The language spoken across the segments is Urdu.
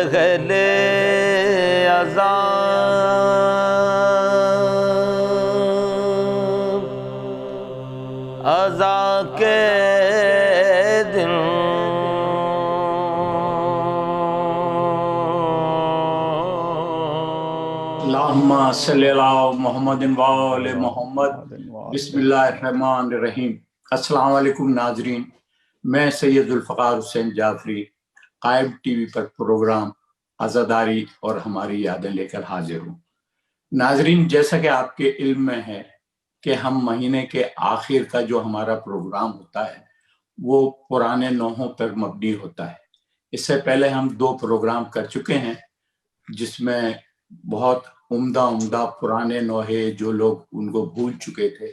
اہل عزا کے دن اللہم صلی اللہ محمد وآل محمد۔ بسم اللہ الرحمن الرحیم۔ السلام علیکم ناظرین، میں سید ذوالفقار حسین جعفری قائم ٹی وی پر پروگرام عزاداری اور ہماری یادیں لے کر حاضر ہوں۔ ناظرین، جیسا کہ آپ کے علم میں ہے کہ ہم مہینے کے آخر کا جو ہمارا پروگرام ہوتا ہے وہ پرانے نوحوں پر مبنی ہوتا ہے۔ اس سے پہلے ہم 2 پروگرام کر چکے ہیں جس میں بہت عمدہ پرانے نوحے جو لوگ ان کو بھول چکے تھے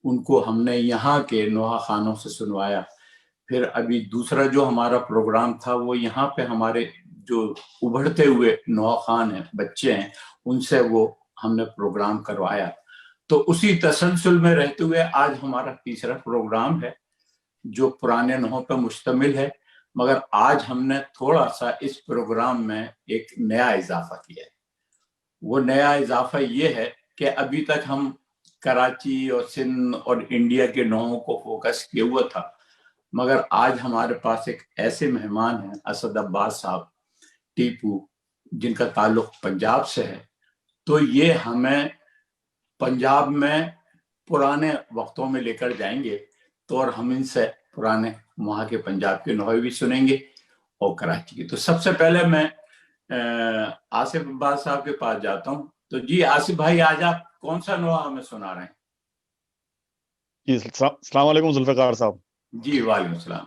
ان کو ہم نے یہاں کے نوحہ خانوں سے سنوایا۔ پھر ابھی دوسرا جو ہمارا پروگرام تھا وہ یہاں پہ ہمارے جو ابھرتے ہوئے نوحہ خان ہیں، بچے ہیں، ان سے وہ ہم نے پروگرام کروایا۔ تو اسی تسلسل میں رہتے ہوئے آج ہمارا تیسرا پروگرام ہے جو پرانے نوحوں پر مشتمل ہے، مگر آج ہم نے تھوڑا سا اس پروگرام میں ایک نیا اضافہ کیا ہے۔ وہ نیا اضافہ یہ ہے کہ ابھی تک ہم کراچی اور سندھ اور انڈیا کے نوحوں کو فوکس کیا ہوا تھا، مگر آج ہمارے پاس ایک ایسے مہمان ہیں اسد عباس صاحب ٹیپو، جن کا تعلق پنجاب سے ہے۔ تو یہ ہمیں پنجاب میں پرانے وقتوں میں لے کر جائیں گے، تو اور ہم ان سے پرانے وہاں کے پنجاب کے نوحے بھی سنیں گے اور کراچی کی۔ تو سب سے پہلے میں آصف عباس صاحب کے پاس جاتا ہوں۔ تو جی آصف بھائی، آج آپ کون سا نوحہ ہمیں سنا رہے ہیں؟ جی السلام علیکم ذوالفقار صاحب۔ جی وعلیکم السلام۔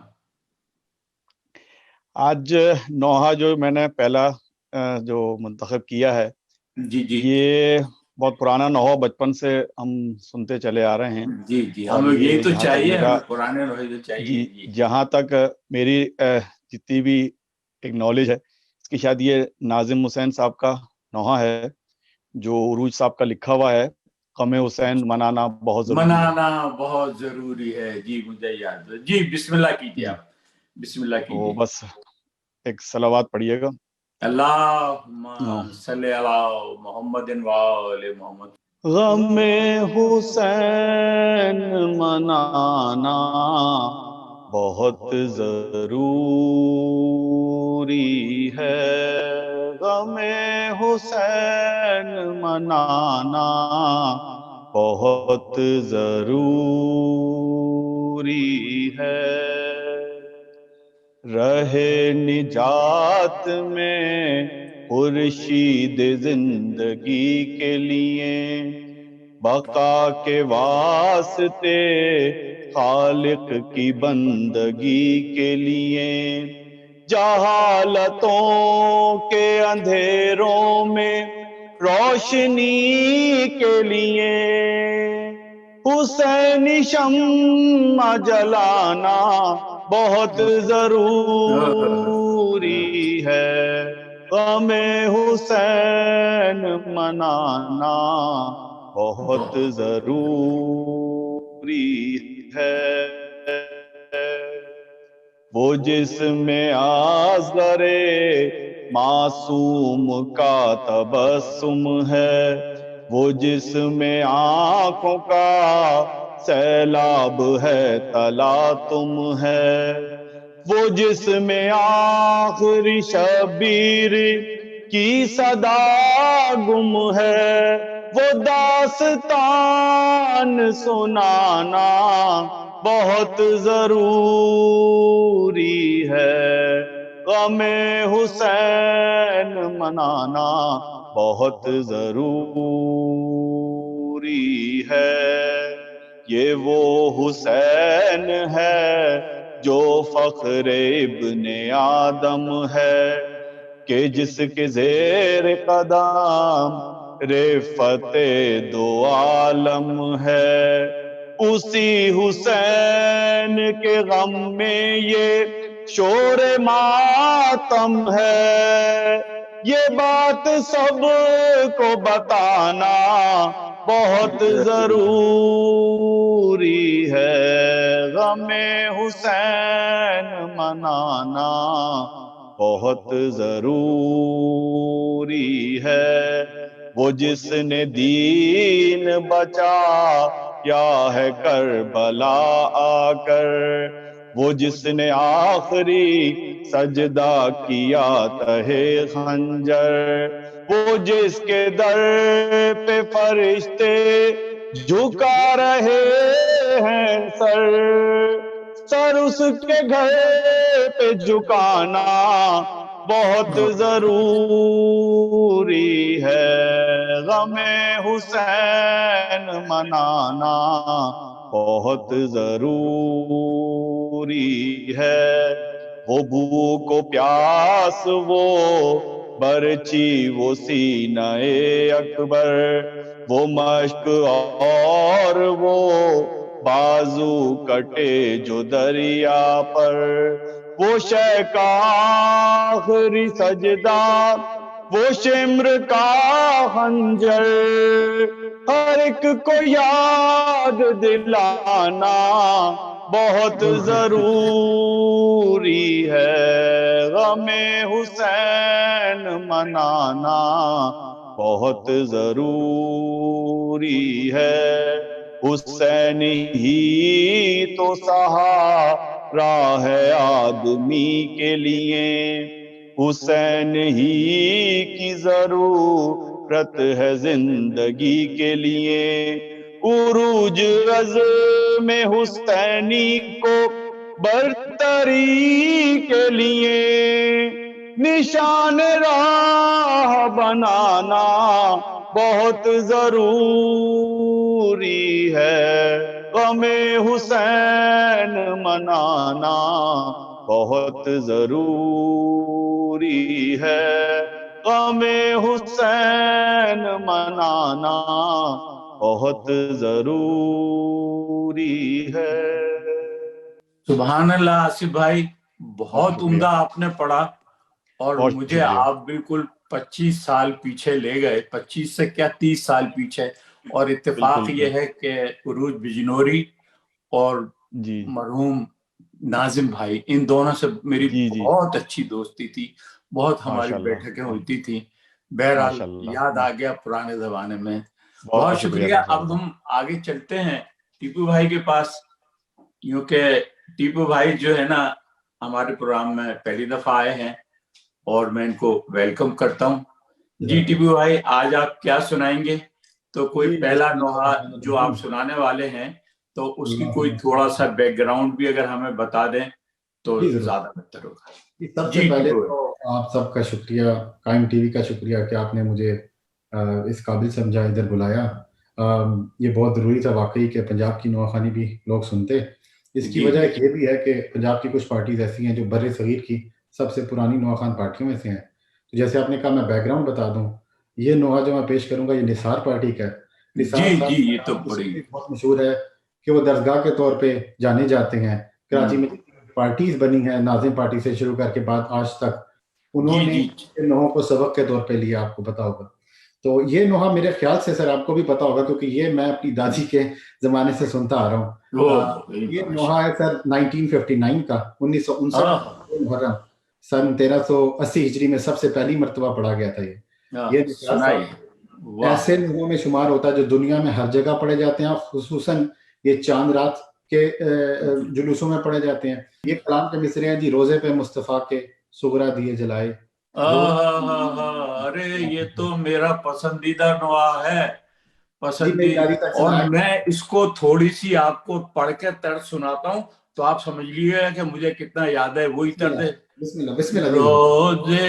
آج نوحہ جو میں نے پہلا جو منتخب کیا ہے، جی جی یہ بہت پرانا نوحہ، بچپن سے ہم سنتے چلے آ رہے ہیں۔ جی جی، اور ہمیں یہی تو جہاں تک چاہیے، میرا ہمیں پرانے نوحے تو چاہیے۔ جی جہاں تک میری جتنی بھی ایک نالج ہے، اس کی شاید یہ ناظم حسین صاحب کا نوحہ ہے جو عروج صاحب کا لکھا ہوا ہے، غم حسین منانا بہت ضروری ہے۔ منانا بہت ضروری ہے، جی مجھے یاد ہے۔ جی بسم اللہ کیجیے، جی آپ بسم اللہ تو کیجیے۔ بس ایک صلوات پڑھیے گا۔ اللہم صلی علی محمد وآل محمد۔ غم حسین منانا بہت ضروری ہے، غم حسین منانا بہت ضروری ہے، رہے نجات میں خورشید زندگی کے لیے، بقا کے واسطے خالق کی بندگی کے لیے، جہالتوں کے اندھیروں میں روشنی کے لیے، حسینی شمع جلانا بہت ضروری ہے، غم حسین منانا بہت ضروری ہے، وہ جس میں آزر معصوم کا تبسم ہے، وہ جس میں آنکھوں کا سیلاب ہے تلاطم ہے، وہ جس میں آخری شبیر کی صدا گم ہے، وہ داستان سنانا بہت ضروری ہے، غم حسین منانا بہت ضروری ہے، یہ وہ حسین ہے جو فخر ابن آدم ہے، کہ جس کے زیر قدم رفعت 2 عالم ہے، اسی حسین کے غم میں یہ شور ماتم ہے، یہ بات سب کو بتانا بہت ضروری ہے، غم حسین منانا بہت ضروری ہے. وہ جس نے دین بچا یا ہے کربلا آ کر، وہ جس نے آخری سجدہ کیا تہے خنجر، وہ جس کے در پہ فرشتے جھکا رہے ہیں سر اس کے گھر پہ جھکانا بہت ضروری ہے. غم حسین منانا بہت ضروری ہے. وہ بھوک و پیاس وہ برچی وہ سینہ اکبر، وہ مشق اور وہ بازو کٹے جو دریا پر، وہ شے کا آخری سجدہ وہ شمر کا خنجر، ہر ایک کو یاد دلانا بہت ضروری ہے. غم حسین منانا بہت ضروری ہے. حسین ہی تو سہارا ہے آدمی کے لیے، حسین ہی کی ضرورت ہے زندگی کے لیے. عروج عزم حسینی کو برتری کے لیے نشان راہ بنانا بہت ضروری ہے. غم حسین منانا بہت ضروری ہے. غم حسین منانا بہت ضروری ہے. سبحان اللہ آصف بھائی، بہت عمدہ آپ نے پڑھا، اور مجھے آپ بالکل 25 سال پیچھے لے گئے، 25 سے کیا 30 سال پیچھے. اور اتفاق یہ ہے کہ عروج بجنوری اور مرحوم ناظم بھائی، ان دونوں سے میری بہت اچھی دوستی تھی، بہت ہماری بیٹھکیں ہوتی تھی. بہرحال یاد آ گیا پرانے زمانے میں. بہت شکریہ. اب ہم آگے چلتے ہیں ٹیپو بھائی کے پاس، کیونکہ ٹیپو بھائی جو ہے نا ہمارے پروگرام میں پہلی دفعہ آئے ہیں اور میں ان کو ویلکم کرتا ہوں. جی ٹیپو بھائی، آج آپ کیا سنائیں گے؟ تو کوئی پہلا نوحہ جو آپ سنانے والے ہیں تو اس کی کوئی تھوڑا سا بیک گراؤنڈ بھی اگر ہمیں بتا دیں تو زیادہ بہتر ہوگا. سب سے پہلے تو آپ سب کا شکریہ، قائم ٹی وی کا شکریہ کہ آپ نے مجھے اس قابل سمجھا، ادھر بلایا. یہ بہت ضروری تھا واقعی کہ پنجاب کی نوحہ خوانی بھی لوگ سنتے. اس کی وجہ یہ بھی ہے کہ پنجاب کی کچھ پارٹیز ایسی ہیں جو بر صغیر کی سب سے پرانی نوحہ خوان پارٹیوں میں سے ہیں. تو جیسے آپ نے کہا میں بیک گراؤنڈ بتا دوں، یہ نوحہ جو میں پیش کروں گا یہ نثار پارٹی کا ہے. نثار یہ تو بہت مشہور ہے کہ وہ درسگاہ کے طور پہ جانے جاتے ہیں. کراچی میں پارٹیز بنی ہیں ناظم پارٹی سے شروع کر کے بعد آج تک، انہوں نے نوحوں کو سبق کے طور پہ لیا، آپ کو پتا ہوگا. تو یہ نوحہ میرے خیال سے سر آپ کو بھی پتا ہوگا کیونکہ یہ میں اپنی دادی کے زمانے سے سنتا آ رہا ہوں. یہ نوحہ ہے سر 1959 کا، 1959 محرم سن 1380 ہجری میں سب سے پہلی مرتبہ پڑھا گیا تھا. یہ ایسے نوحوں میں شمار ہوتا ہے جو دنیا میں ہر جگہ پڑھے جاتے ہیں، خصوصاً یہ چاند رات کے جلوسوں میں پڑھے جاتے ہیں. یہ کلام کے مصرے ہیں جی: روزے پہ مصطفیٰ کے سغرا دیے جلائے. ارے یہ تو میرا پسندیدہ نوحہ ہے، پسندیدہ. اور میں اس کو تھوڑی سی آپ کو پڑھ کے طرز سناتا ہوں تو آپ سمجھ لیے کہ مجھے کتنا یاد ہے. وہی طرز ہے: روزے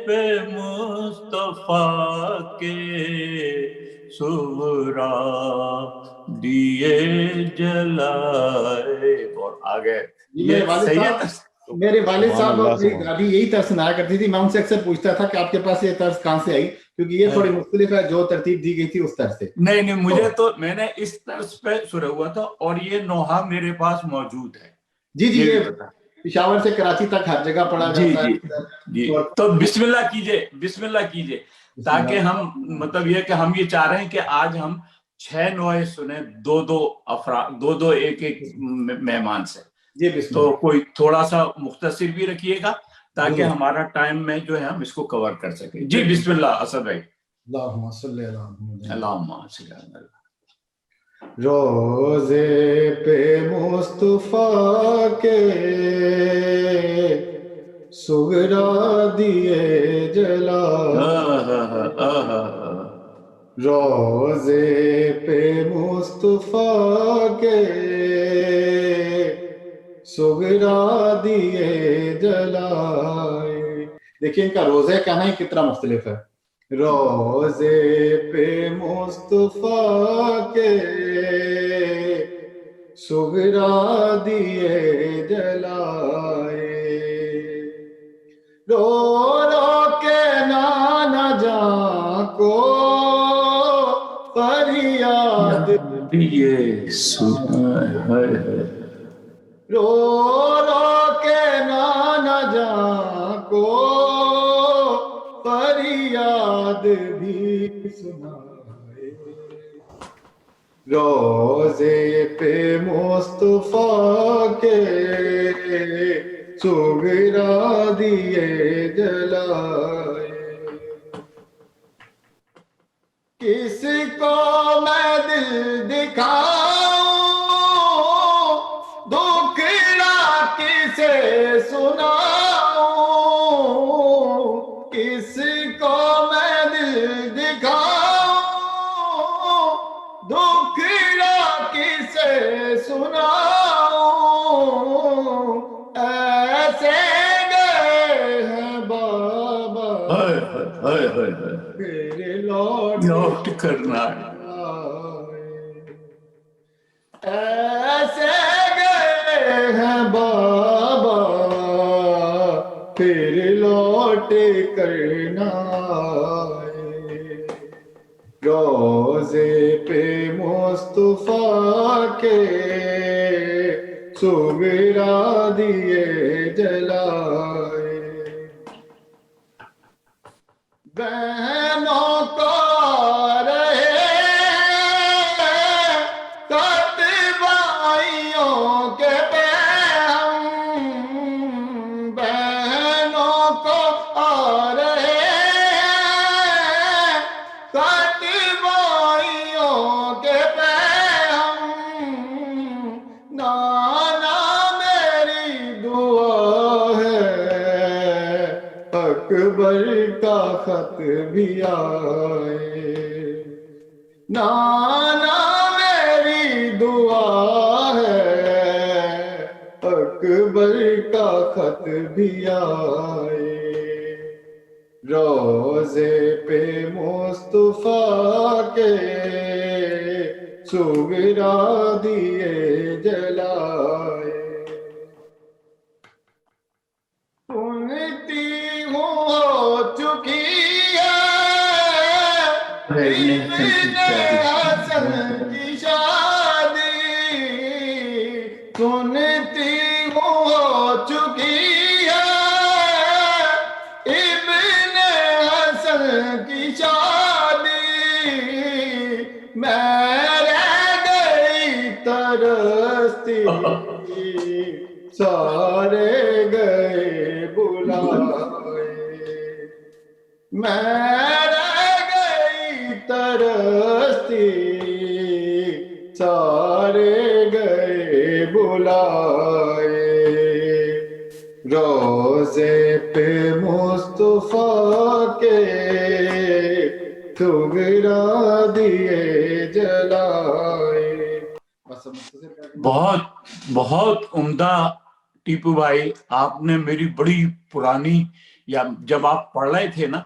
پہ مصطفیٰ کے سغرا دیے جلائے. اور آگے میرے والد صاحب اور میری دادی یہی طرز سنایا کرتی تھی. میں ان سے اکثر پوچھتا تھا کہ آپ کے پاس یہ طرز کہاں سے آئی، کیونکہ یہ تھوڑی مختلف ہے جو ترتیب دی گئی تھی اس طرز سے. نہیں مجھے تو میں نے اس طرز پہ سنا ہوا تھا اور یہ نوحہ میرے پاس موجود ہے. جی یہ پشاور سے کراچی تک ہر جگہ پڑھا جاتا ہے. جی تو بسم اللہ کیجئے تاکہ ہم مطلب یہ کہ ہم یہ چاہ رہے ہیں کہ آج ہم 6 نوحے سنیں، دو ایک مہمان سے. تو کوئی تھوڑا سا مختصر بھی رکھیے گا تاکہ ہمارا ٹائم میں جو ہے ہم اس کو کور کر سکیں. جی بسم اللہ اسد بھائی. اللہم صلی علی محمد. اللہم صلی علی. روزے پہ مصطفیٰ کے سغرا دیے جلا. روزے پہ مصطفیٰ کے سغرا دیے جلائے. دیکھیں ان کا روزے کہنا ہی کتنا مختلف ہے. روزے پہ مصطفیٰ کے سغرا دیے جلائے. رو رو کے نانا جان کو فریاد یہ رو رو کے نانا جان کو فریاد بھی سنائے. روزے پہ مصطفیٰ کے سغرا دیے جلائے. کس کو میں دل دکھاؤں دکھڑا کسے سناؤں. کس کو میں دل دکھاؤں دکھڑا کسے سناؤں. ایسے گئے ہیں بابا پھر لوٹ کرنا ایسے گئے ہیں بابا پھر لوٹ کرنا. روزے پہ مصطفیٰ کے سغرا دیے جلائے. بہنوں کو رہے خط بھائیوں کے پیغام. بہنوں کو آ رہے خط بھائیوں کے پیغام. نانا میری دعا ہے اکبر کا خط بھی آئے. نانا میری دعا ہے اکبر کا خط بھی آئے. روزے پہ مصطفیٰ کے سغرا دیے جلائے. سنتی ہو چکی ہے ابن حسن کی شادی. سنتی ہو چکی ہے ابن حسن کی شادی. میں رہ گئی ترستی سارے گئے بلائے. میں رہ گئی ترستی سارے گئے بلائے. روزے پہ مصطفیٰ کے سغرا دیے جلائے. بہت بہت عمدہ ٹیپو بھائی. آپ نے میری بڑی پرانی یا جب آپ پڑھ رہے تھے نا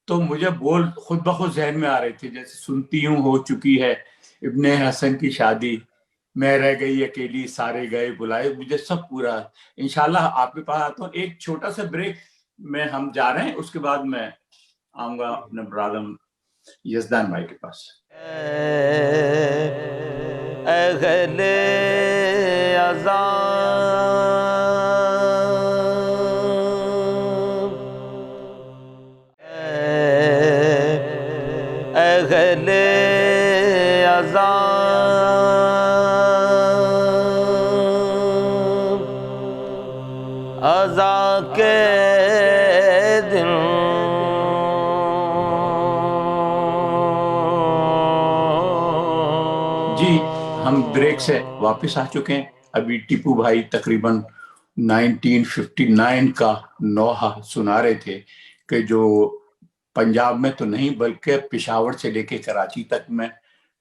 تو مجھے بول خود بخود ذہن میں آ رہے تھے. جیسے سنتی ہوں ہو چکی ہے ابن حسن کی شادی. میں رہ گئی اکیلی سارے گئے بلائے. مجھے سب پورا انشاءاللہ آپ کے پاس آتا ہوں. ایک چھوٹا سا بریک میں ہم جا رہے ہیں. اس کے بعد میں آؤں گا اپنے برادر یزدان بھائی کے پاس. اہل اذان اہل اذان اذان کے دن جی ہم بریک سے واپس آ چکے ہیں. ابھی ٹیپو بھائی تقریباً 1959 کا نوحہ سنا رہے تھے کہ جو پنجاب میں تو نہیں بلکہ پشاور سے لے کے کراچی تک میں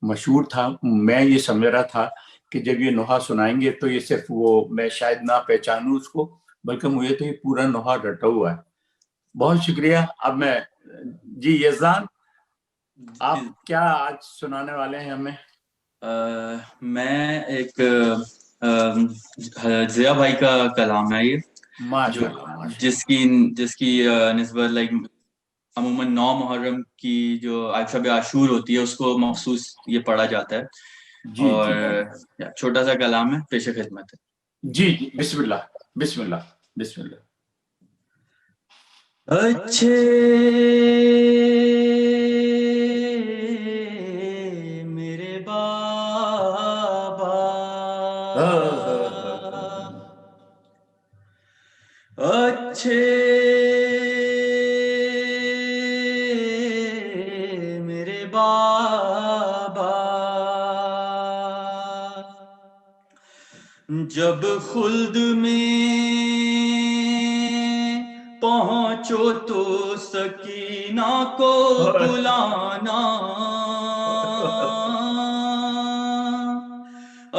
مشہور تھا. میں یہ سمجھ رہا تھا کہ جب یہ نوحہ سنائیں گے تو یہ صرف وہ میں شاید نہ پہچانوں اس کو، بلکہ مجھے تو یہ پورا نوحہ رٹا ہوا ہے. بہت شکریہ. اب میں جی یزدان آپ کیا آج سنانے والے ہیں ہمیں؟ میں ایک ضیاء بھائی کا کلام ہے یہ، ماشاءاللہ جس کی نسبت لائک عموماً 9 محرم کی جو شب عاشور ہوتی ہے اس کو مخصوص یہ پڑھا جاتا ہے. جی اور چھوٹا سا کلام ہے، پیش خدمت ہے. جی جی بسم اللہ بسم اللہ بسم اللہ. اچھے میرے بابا، اچھے میرے بابا، جب خلد میں پہنچو تو سکینہ کو بلانا،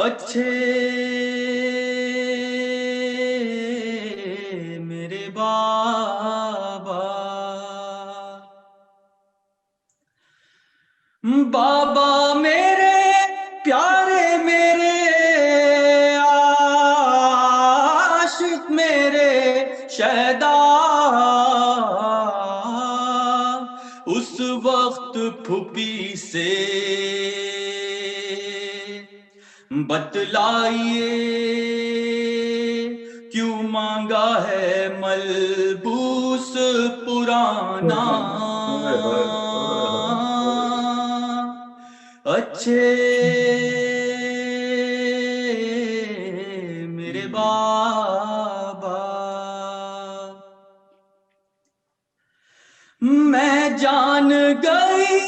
اچھے میرے بابا. بابا میرے پیارے میرے عاشق میرے شہدا، اس وقت پھوپھی سے بتلائیے کیوں مانگا ہے ملبوس پرانا، اچھے میرے بابا. میں جان گئی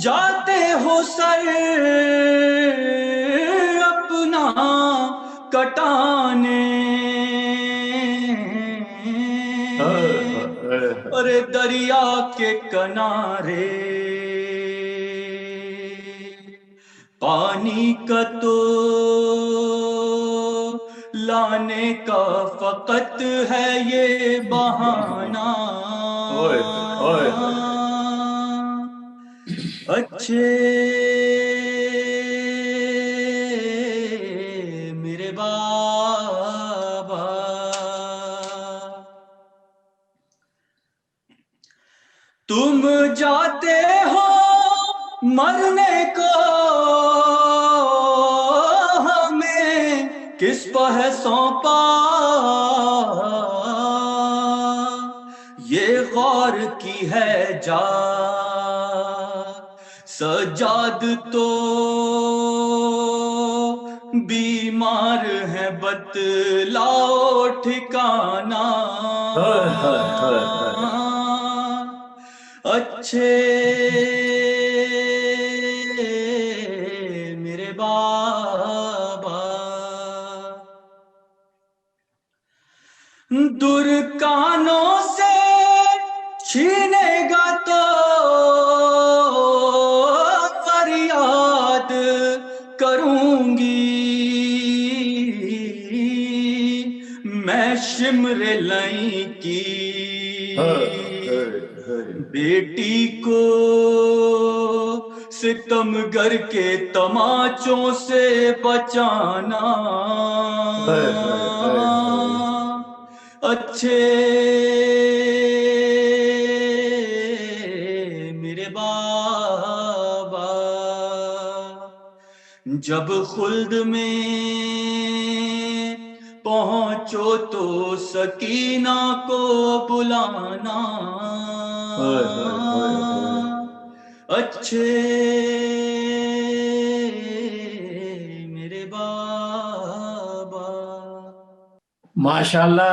جاتے ہو سر اپنا کٹانے، اور دریا کے کنارے پانی کا تو لانے کا فقط ہے یہ بہانہ، اچھے میرے بابا. تم جاتے ہو مرنے کو ہمیں کس پہ سونپا، یہ غور کی ہے جا سجاد تو بیمار ہے بتلاؤ ٹھکانہ، اچھے میرے بابا. درکانوں سے چھینے گا تو فریاد کروں گی، میں شمر لئی کی بیٹی کو ستم گر کے تماچوں سے بچانا، اچھے میرے بابا. جب خلد میں پہنچو تو سکینہ کو بلانا، اچھے میرے بابا. ماشاءاللہ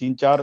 3-4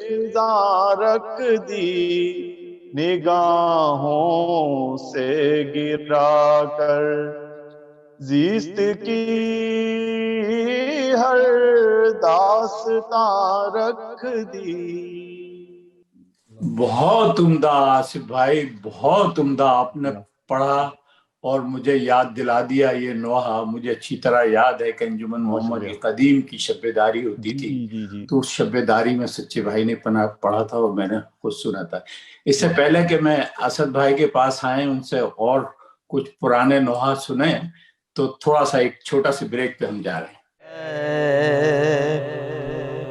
خزاں رکھ دی نگاہوں سے گرا کر، زیست کی ہر داستان رکھ دی۔ بہت عمدہ آصف بھائی، بہت عمدہ آپ نے پڑھا اور مجھے یاد دلا دیا یہ نوحہ۔ مجھے اچھی طرح یاد ہے کہ انجمن محمد کی قدیم کی شب داری ہوتی تھی، تو اس شب داری میں سچے بھائی نے پڑھا تھا اور میں نے خود سنا تھا۔ اس سے پہلے کہ میں اسد بھائی کے پاس آئیں ان سے اور کچھ پرانے نوحہ سنیں، تو تھوڑا سا ایک چھوٹا سے بریک پہ ہم جا رہے ہیں۔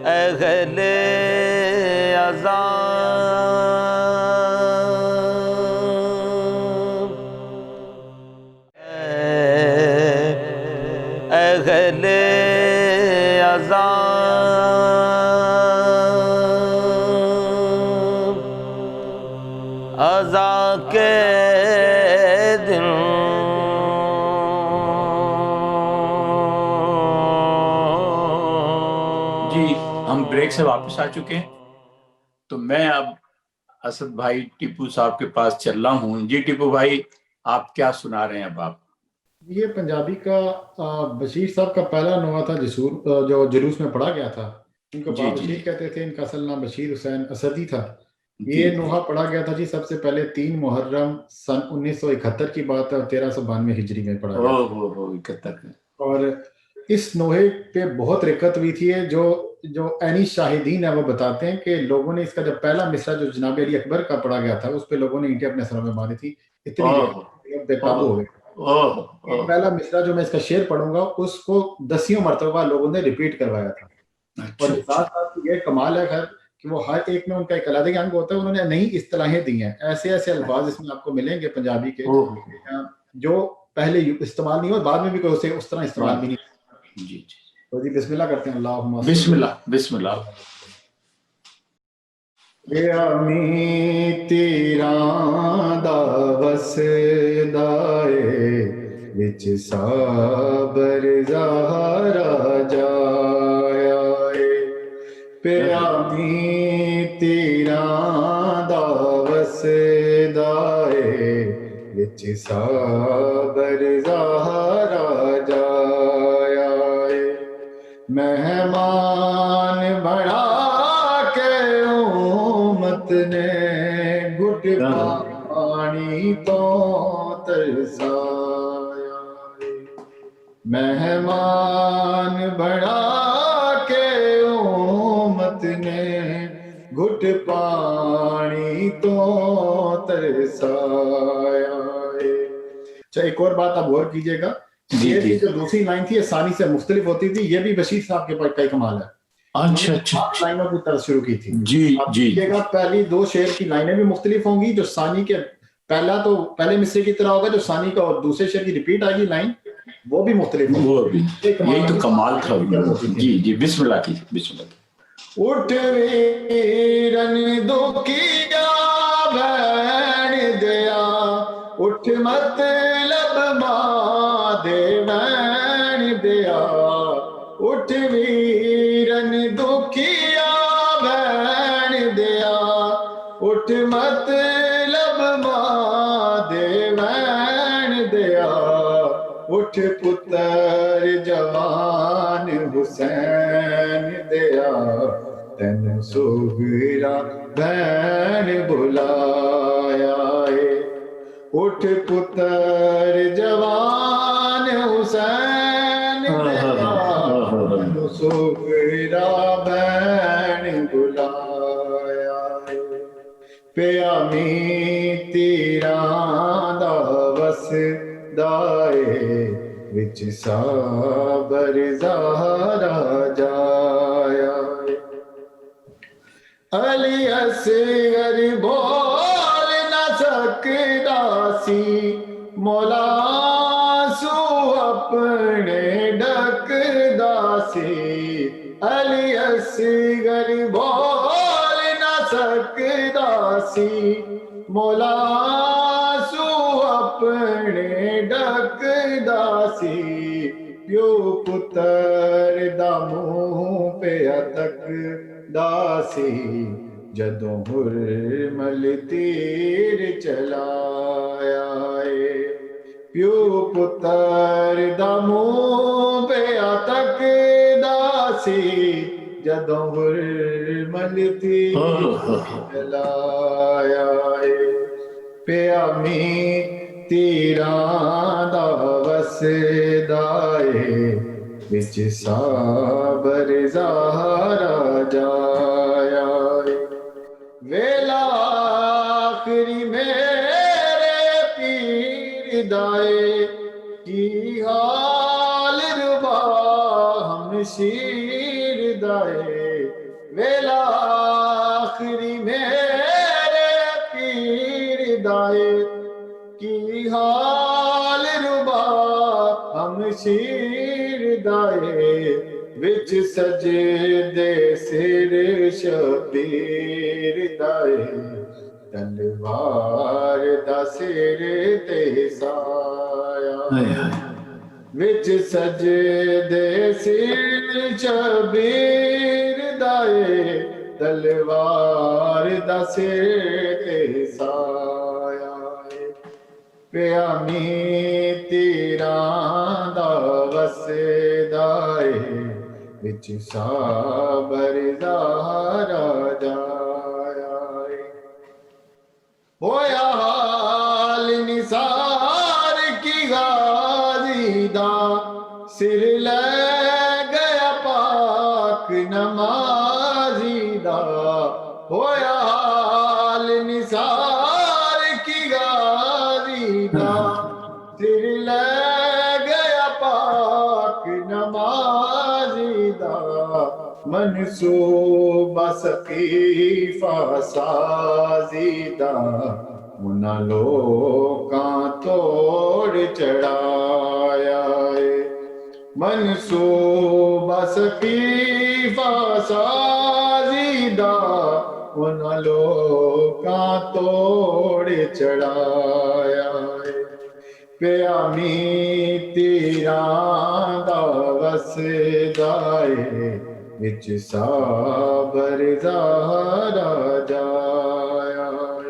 اہل عذاب اہل عذاب عزا کے دن جی ہم بریک سے واپس آ چکے ہیں، تو میں اب اسد بھائی ٹیپو صاحب کے پاس چل رہا ہوں۔ جی ٹیپو بھائی، آپ کیا سنا رہے ہیں اب آپ؟ یہ پنجابی کا بشیر صاحب کا پہلا نوحہ تھا جو جلوس میں پڑھا گیا تھا۔ ان کو بابا بشیر کہتے تھے، ان کا اصل نام بشیر حسین اسدی تھا۔ یہ نوحہ پڑھا گیا تھا جی سب سے پہلے 3 محرم سن 1971 کی بات ہے، اور 1392 ہجری میں پڑھا گیا۔ اور اس نوحے پہ بہت رکت ہوئی تھی۔ جو عینی شاہدین ہیں وہ بتاتے ہیں کہ لوگوں نے اس کا جب پہلا مصرع جو جناب علی اکبر کا پڑھا گیا تھا، اس پہ لوگوں نے اینٹیں اپنے سروں میں ماری تھی، اتنی بے قابو ہو گئے۔ پہلا مصرع جو میں اس کا شعر پڑھوں گا، اس کو 10 مرتبہ لوگوں نے ریپیٹ کروایا تھا۔ اور ساتھ ساتھ یہ کمال ہے خیر کہ وہ ہر ایک میں ان کا ایک علیحدہ انگ ہوتا ہے، انہوں نے نئی اصطلاحیں دی ہیں، ایسے ایسے الفاظ اس میں آپ کو ملیں گے پنجابی کے جو پہلے استعمال نہیں ہو، بعد میں بھی کوئی اسے اس طرح استعمال بھی نہیں۔ جی تو جی بسم اللہ کرتے ہیں۔ اللہم بسم اللہ بسم اللہ۔ امی تیرا دا وسدائے وچ صابر زہرا جایا پیامی تیرا دا وسدائے وچ صابر زہرا جایا مہمان بڑا نے گھٹ پانی تو ترسایا مہمان بڑا کے امت نے گھٹ پانی تو ترسایا۔ اچھا ایک اور بات آپ غور کیجئے گا، یہ جو دوسری لائن تھی یہ ثانی سے مختلف ہوتی تھی، یہ بھی بشیر صاحب کے پاس کئی کمال ہے۔ اچھا لائنوں کی طرف شروع کی تھی۔ جی پہلی 2 شعر کی لائنیں بھی مختلف ہوں گی، جو ثانی کے پہلا تو پہلے مصرے کی طرح ہوگا، جو ثانی کا اور دوسرے شعر کی ریپیٹ آئے گی لائن وہ بھی مختلف ہوگی۔ یہی تو کمال تھا۔ جی بسم اللہ کی بسم اللہ۔ اٹھ ویرن دکھیا بہن دیا، اٹھ مطلب ماں دے بہن دیا، اٹھ ویرن دکھیا بہن دیا، اٹھ مطلب ماں دے بہن دیا، اٹھ پتر جوان حسین دیا، تین سغرا بہن بلایا اٹھ پتر جوان حسین دیا، تین سغرا بہن بلایا پیامی تیرا دا وسدائے وچ صابر زہرا جایا، علی اصغر بول نہ سکدا سی، مولا سو اپنے ڈکدا سی، علی اصغر بول نہ سکدا سی، مولا سو اپنے ڈکدا سی، پیو پتر دا منہ ਪਿਆ ਤੱਕਦਾ ਸੀ ਜਦੋਂ ਹੁਰਮਲ ਤੀਰ ਚਲਾਇਆ ਏ ਪਿਓ ਪੁੱਤਰ ਦਾ ਮੂੰਹ ਪਿਆ ਤੱਕਦਾ ਸੀ ਜਦੋਂ ਹੁਰਮਲ ਤੀਰ ਚਲਾਇਆ ਏ ਪਿਆ ਮੀਂ ਤੀਰਾਂ ਦਾ ਵਸਦਾ ਏ ਵਿੱਚ ਸਾਬਰ ਜ਼ਾਹਰਾ ਜਾਇਆ ਏ ਵੇਲਾ ਆਖਰੀ ਮੇਰੇ ਪੀਰ ਦਾ ਏ ਕੀ ਹਾਲ ਰਬਾ ਹਮਸ਼ੀਰ ਦਾ ਏ ਵੇਲਾ ਆਖਰੀ ਮੇਰੇ ਪੀਰ ਦਾ ਏ ਕੀ ਹਾਲ ਰਬਾ ਹਮਸ਼ੀਰ ਦਾ ਏ ਵਿੱਚ ਸਜਦੇ ਸਿਰ ਸ਼ਬੀਰ ਦਾ ਏ ਤਲਵਾਰ ਦਾ ਸਿਰ ਤੇ ਸਾਇਆ ਵਿੱਚ ਸਜਦੇ ਸਿਰ ਸ਼ਬੀਰ ਦਾ ਏ ਤਲਵਾਰ ਦਾ ਸਿਰ ਤੇ ਸਾਇਆ ਏ ਪਿਆ ਮੀਂ ਤੀਰਾਂ ਦਾ ਵਸਦਾ ਏ ਵਿੱਚ ਸਾਬਰ ਜ਼ਾਹਰਾ ਜਾਇਆ ਏ ਹੋਇਆ ਹਾਲ ਨਿਸਾਰ ਕੀ ਗਾਜ਼ੀ ਦਾ ਸਿਰ ਲੈ ਗਿਆ ਪਾਕ ਨਮਾਜ਼ੀ ਦਾ ਹੋਇਆ ਹਾਲ ਨਿਸਾਰ ਕੀ ਗਾਜ਼ੀ ਦਾ ਸਿਰ ਲੈ ਗਿਆ ਪਾਕ ਨਮਾਜ਼ੀ ਦਾ ਮਨਸੂਬਾ ਸਕੀਫਾ ਸਾਜ਼ੀ ਦਾ ਉਹਨਾਂ ਲੋਕਾਂ ਤੋੜ ਚੜਾਇਆ ਏ ਮਨਸੂਬਾ ਸਕੀਫਾ ਸਾਜ਼ੀ ਦਾ ਉਹਨਾਂ ਲੋਕਾਂ ਤੋੜ ਚੜਾਇਆ ਏ ਪਿਆ ਮੀਂ ਤੀਰਾਂ ਦਾ ਵਸਦਾ ਏ ਵਿੱਚ ਸਾਬਰ ਜ਼ਾਹਰਾ ਜਾਇਆ ਏ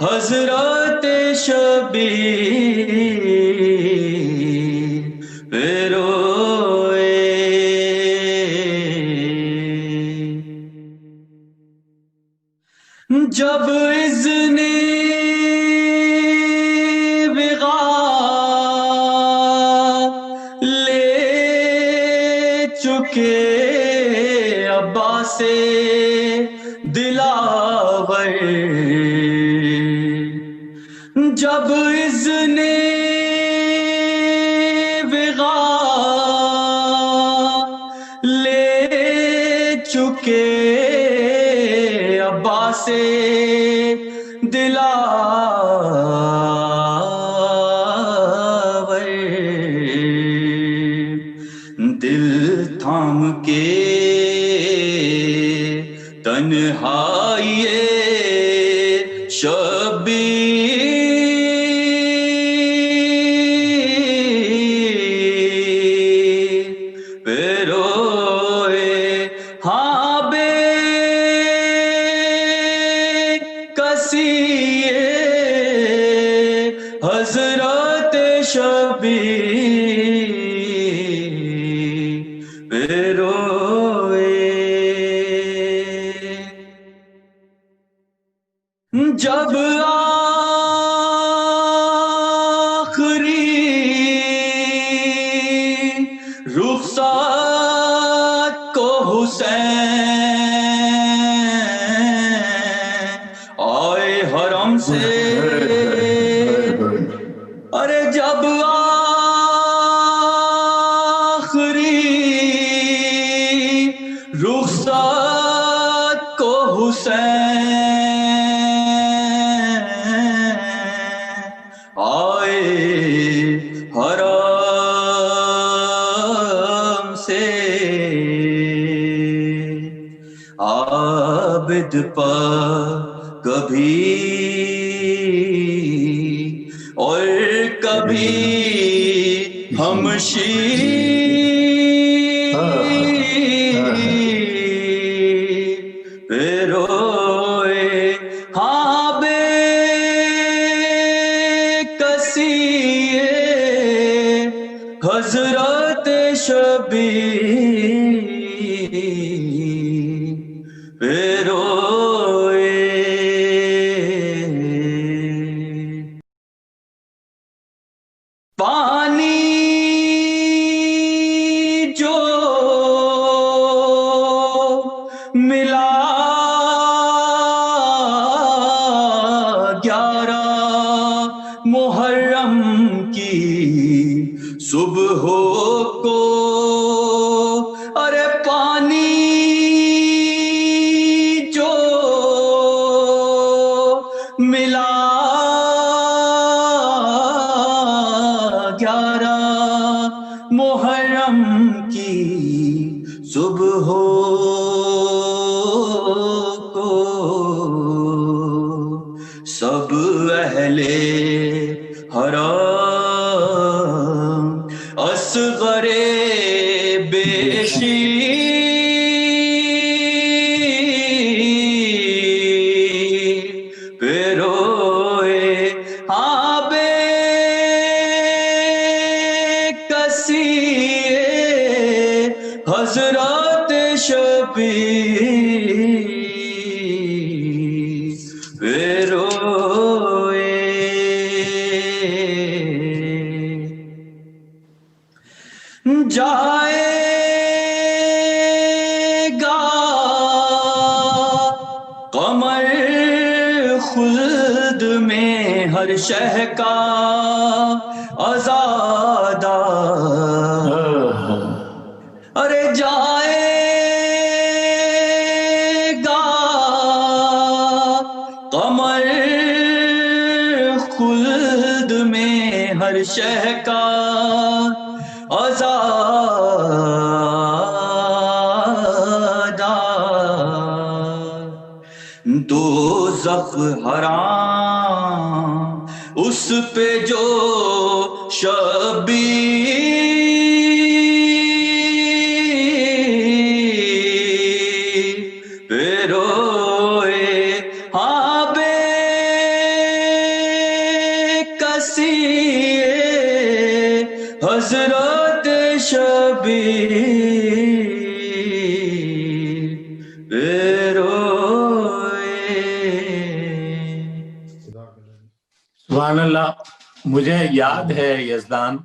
حضرت شبیر روئے جب اذن بغا لے چکے عباس دلاور، جب اذن بغا لے چکے عباس دلاور، دل تھام کے تنہائی شبیر روئے، ہاں بے کسی حضرت شبیر روئے، جب آخری رخصت کو حسین آئے حرم سے، ارے جب آخری رخصت کو حسین آئے حرم سے، عابد پر کبھی اور کبھی ہم شیر روئے، ہاں بے کسی حضرت شبیر روئے، پانی جو ملا 11 محرم کی صبح کو، ارے پانی جو ملا 11 محرم کی صبح کو، سب اہل حرم اصغر بیشی روئے، ہاں بے کسی حضرت شبیر روئے، جائے گا قمر خلد میں ہر شہ کا آزادہ، ارے جائے گا قمر خلد میں ہر شہ کا آزادہ، دوزخ حرام اس پہ جو شبیر پہ روئے ہاں بے کسی حضرت شبیر پہ روئے. سبحان اللہ. مجھے یاد ہے یزدان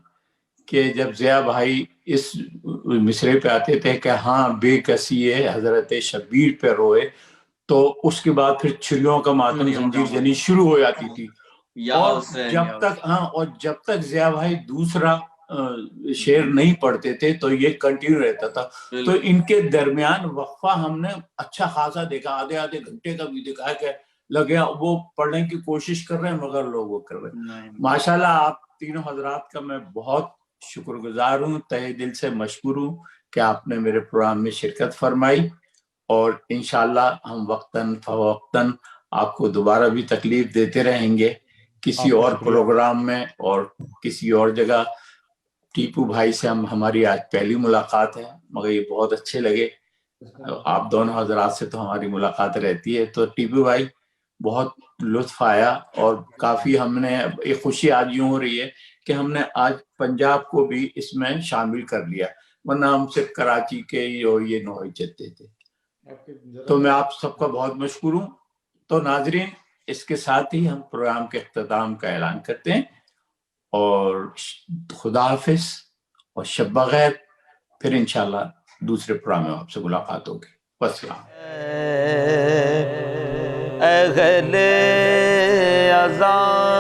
کہ جب ضیاء بھائی اس مصرے پہ آتے تھے کہ ہاں بے کسی حضرت شبیر پہ روئے، تو اس کے بعد پھر چھریوں کا ماتم زنجیر زنی شروع ہو جاتی تھی. اور جب تک ضیاء بھائی دوسرا شعر نہیں پڑھتے تھے تو یہ کنٹینیو رہتا تھا. تو ان کے درمیان وقفہ ہم نے اچھا خاصا دیکھا، آدھے گھنٹے کا بھی دیکھا ہے کہ لگیا وہ پڑھنے کی کوشش کر رہے ہیں مگر لوگ وہ کر رہے ہیں. ماشاءاللہ آپ تینوں حضرات کا میں بہت شکر گزار ہوں، تہہ دل سے مشکور ہوں کہ آپ نے میرے پروگرام میں شرکت فرمائی. اور انشاءاللہ ہم وقتاً فوقتاً آپ کو دوبارہ بھی تکلیف دیتے رہیں گے کسی اور پروگرام میں اور کسی اور جگہ. ٹیپو بھائی سے ہماری آج پہلی ملاقات ہے مگر یہ بہت اچھے لگے. آپ دونوں حضرات سے تو ہماری ملاقات رہتی ہے. تو ٹیپو بھائی بہت لطف آیا اور کافی ہم نے ایک خوشی آج یوں ہو رہی ہے کہ ہم نے آج پنجاب کو بھی اس میں شامل کر لیا، ورنہ ہم صرف کراچی کے اور یہ نوئی چلتے تھے. تو میں آپ سب کا بہت مشکور ہوں. تو ناظرین اس کے ساتھ ہی ہم پروگرام کے اختتام کا اعلان کرتے ہیں اور خدا حافظ اور شب بخیر. پھر انشاءاللہ دوسرے پروگرام میں آپ سے ملاقات ہوگی. والسلام. اہل اذان